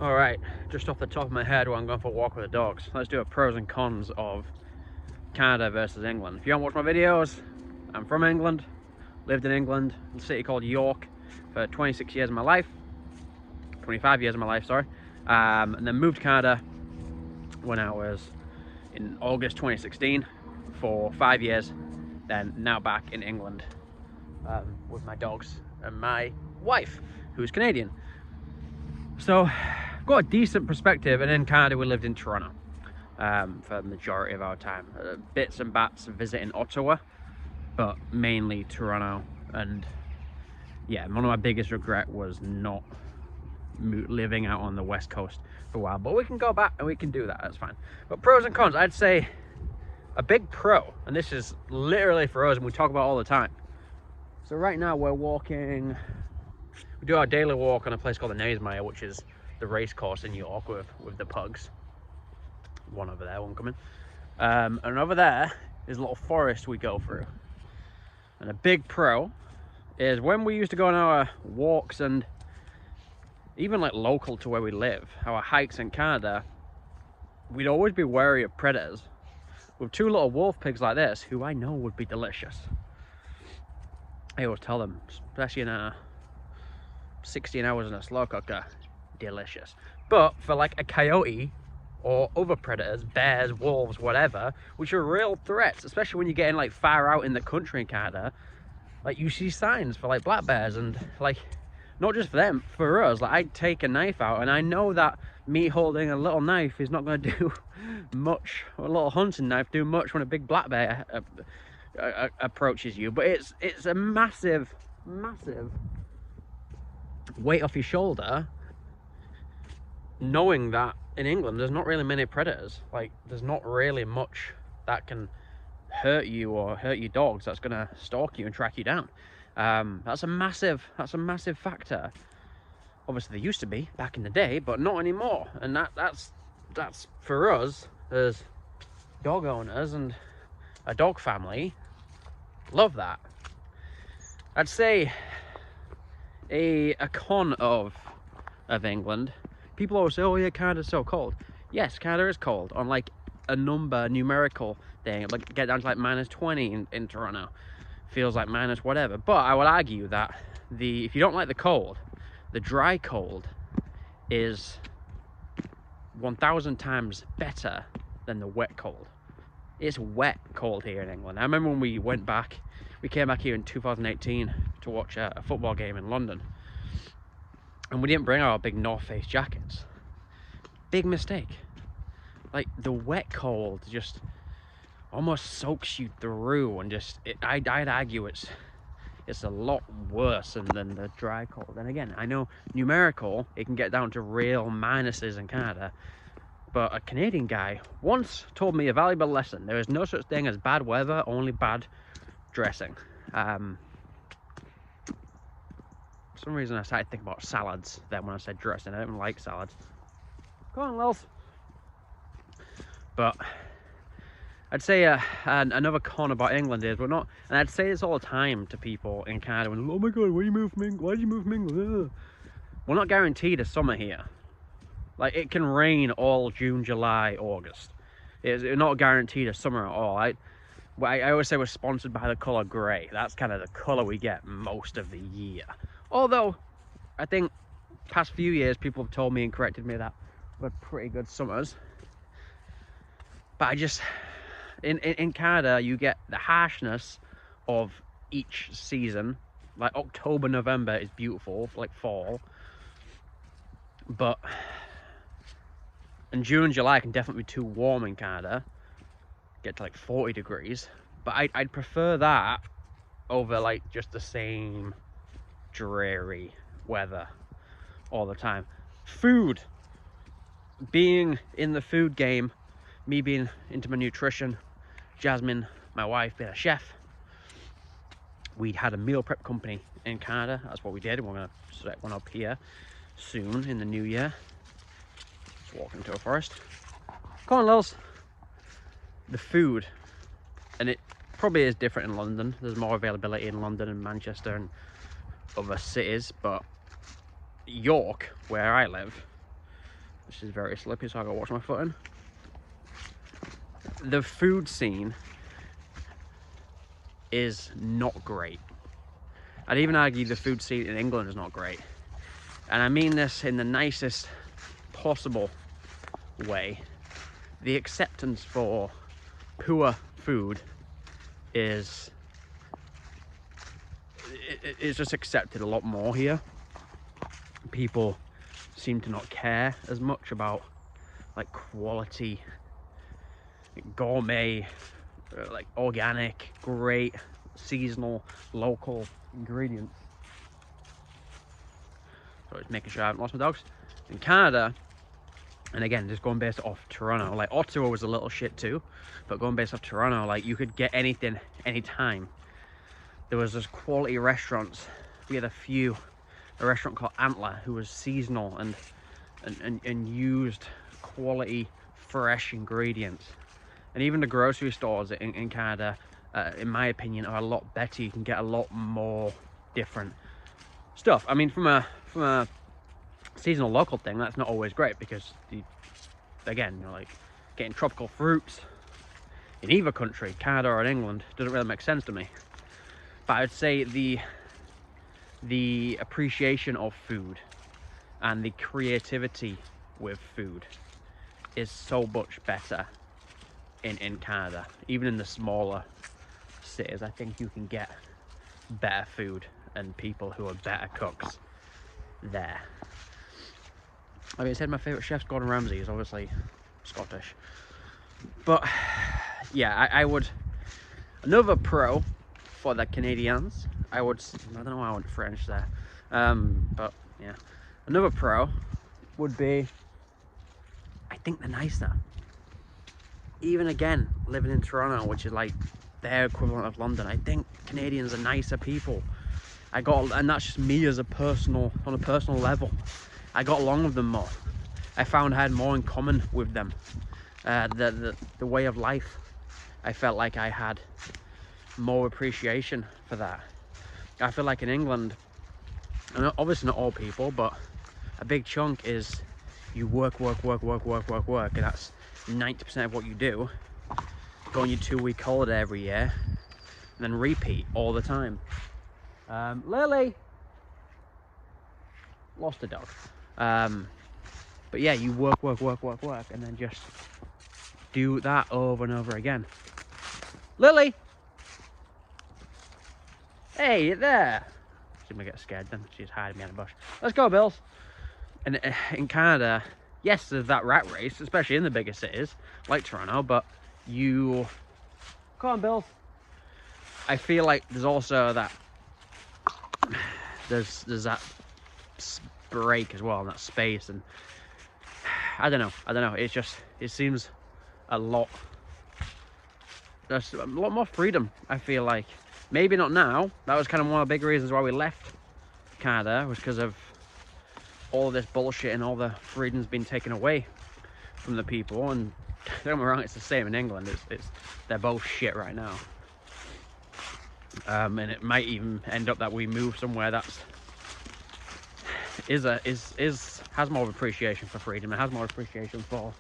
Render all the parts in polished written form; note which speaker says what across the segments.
Speaker 1: All right, just off the top of my head while I'm going for a walk with the dogs, let's do a pros and cons of Canada versus England. If you haven't watched my videos, I'm from England, lived in England, in a city called York for 26 years of my life, 25 years of my life, sorry, and then moved to Canada when I was in August 2016 for 5 years, then now back in England with my dogs and my wife, who's Canadian. So, got a decent perspective, and in Canada we lived in Toronto for the majority of our time. Bits and bats visiting Ottawa, but mainly Toronto. And yeah, one of my biggest regret was not living out on the west coast for a while, but we can go back and we can do that, that's fine. But pros and cons, I'd say a big pro, and this is literally for us and we talk about all the time. So right now we're walking, we do our daily walk on a place called the Naysmire, which is the race course in York with the pugs. One over there, one coming. And over there is a little forest we go through. And a big pro is when we used to go on our walks, and even like local to where we live, our hikes in Canada, we'd always be wary of predators. With two little wolf pigs like this, who I know would be delicious. I always tell them, especially in a 16 hours in a slow cooker, delicious. But for like a coyote or other predators, bears, wolves, whatever, which are real threats, especially when you're getting like far out in the country in Canada, like you see signs for like black bears, and like not just for them, for us, like I'd take a knife out and I know that me holding a little knife is not going to do much, or a little hunting knife do much when a big black bear approaches you. But it's a massive weight off your shoulder knowing that in England there's not really many predators. Like there's not really much that can hurt you or hurt your dogs that's gonna stalk you and track you down. That's a massive factor. Obviously there used to be back in the day, but not anymore. And that's for us as dog owners and a dog family, love that. I'd say a con of England, people always say, oh yeah, Canada's so cold. Yes, Canada is cold on like a numerical thing, like get down to like -20 in Toronto, feels like minus whatever. But I would argue that if you don't like the cold, the dry cold is 1,000 times better than the wet cold. It's wet cold here in England. I remember when we came back here in 2018 to watch a football game in London, and we didn't bring our big North Face jackets. Big mistake. Like the wet cold just almost soaks you through, and I'd argue it's a lot worse than the dry cold. And again, I know numerical, it can get down to real minuses in Canada, but a Canadian guy once told me a valuable lesson. There is no such thing as bad weather, only bad dressing. For some reason I started thinking about salads then when I said dressing. I don't even like salads. Come on, Lils. But I'd say another con about England is we're not, and I'd say this all the time to people in Canada, when, oh my god, why did you move from England? Why did you move from England? We're not guaranteed a summer here. Like it can rain all June, July, August. It's not guaranteed a summer at all. I always say we're sponsored by the colour grey. That's kind of the colour we get most of the year. Although, I think past few years people have told me and corrected me that we're pretty good summers. But I just, in Canada, you get the harshness of each season. Like October, November is beautiful, like fall. But in June and July can definitely be too warm in Canada. Get to like 40 degrees. But I'd prefer that over like just the same dreary weather all the time. Food. Being in the food game, me being into my nutrition, Jasmine, my wife, being a chef, we'd had a meal prep company in Canada. That's what we did. We're going to set one up here soon in the new year. Just walking into a forest. Come on, Lils. The food, and it probably is different in London. There's more availability in London and Manchester and other cities, but York, where I live, This is very slippy, so I gotta watch my footing. The food scene is not great. I'd even argue the food scene in England is not great. And I mean this in the nicest possible way. The acceptance for poor food is just accepted a lot more here. People seem to not care as much about like quality, gourmet, like organic, great, seasonal, local ingredients. So just making sure I haven't lost my dogs. In Canada, and again, just going based off Toronto, like Ottawa was a little shit too, but going based off Toronto, like you could get anything, anytime. There was this quality restaurants. We had a restaurant called Antler, who was seasonal and used quality, fresh ingredients. And even the grocery stores in Canada, in my opinion, are a lot better. You can get a lot more different stuff. I mean, from a seasonal local thing, that's not always great, because again, you're like getting tropical fruits in either country, Canada or in England, doesn't really make sense to me. But I'd say the appreciation of food and the creativity with food is so much better in Canada. Even in the smaller cities, I think you can get better food and people who are better cooks there. Like I said, my favourite chef's Gordon Ramsay. He's obviously Scottish. But yeah, I would, another pro for the Canadians, I don't know why I went French there, but yeah, another pro would be, I think they're nicer. Even again, living in Toronto, which is like their equivalent of London, I think Canadians are nicer people. And that's just me as on a personal level. I got along with them more. I found I had more in common with them. The way of life, I felt like I had more appreciation for that. I feel like in England, and obviously not all people, but a big chunk is you work, and that's 90% of what you do. Go on your 2-week holiday every year, and then repeat all the time. Lily! Lost a dog. But yeah, you work, and then just do that over and over again. Lily! Hey, you there? She's gonna get scared then. She's hiding behind a bush. Let's go, Bills. And in Canada, yes, there's that rat race, especially in the bigger cities like Toronto, but you... Come on, Bills. I feel like there's also that... There's that break as well, and that space, and I don't know. It's just, it seems there's a lot more freedom, I feel like. Maybe not now. That was kind of one of the big reasons why we left Canada, was because of all of this bullshit and all the freedom's been taken away from the people. And don't get me wrong, it's the same in England. They're both shit right now. And it might even end up that we move somewhere that's has more appreciation for freedom, and has more appreciation for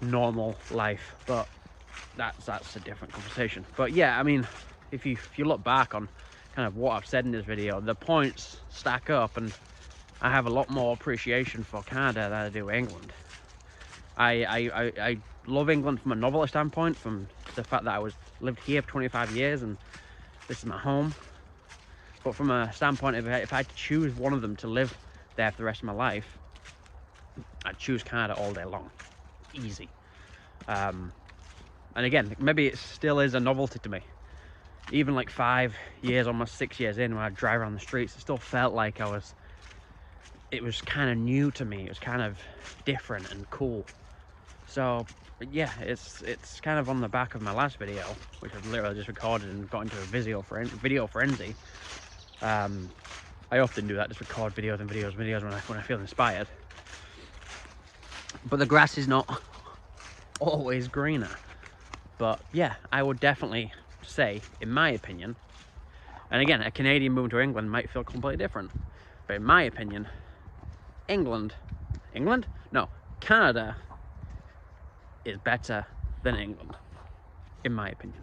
Speaker 1: normal life. But that's a different conversation. But yeah, I mean, if you look back on kind of what I've said in this video, the points stack up, and I have a lot more appreciation for Canada than I do England. I love England from a novelist standpoint, from the fact that I lived here for 25 years and this is my home. But from a standpoint of if I had to choose one of them to live there for the rest of my life, I'd choose Canada all day long. Easy. And again, maybe it still is a novelty to me. Even like 5 years, almost 6 years in, when I drive around the streets, it still felt like it was kind of new to me. It was kind of different and cool. So yeah, it's kind of on the back of my last video, which I've literally just recorded and got into a video frenzy. I often do that, just record videos when I feel inspired. But the grass is not always greener. But yeah, I would definitely say, in my opinion, and again, a Canadian moving to England might feel completely different, but in my opinion, England England? No, Canada is better than England, in my opinion.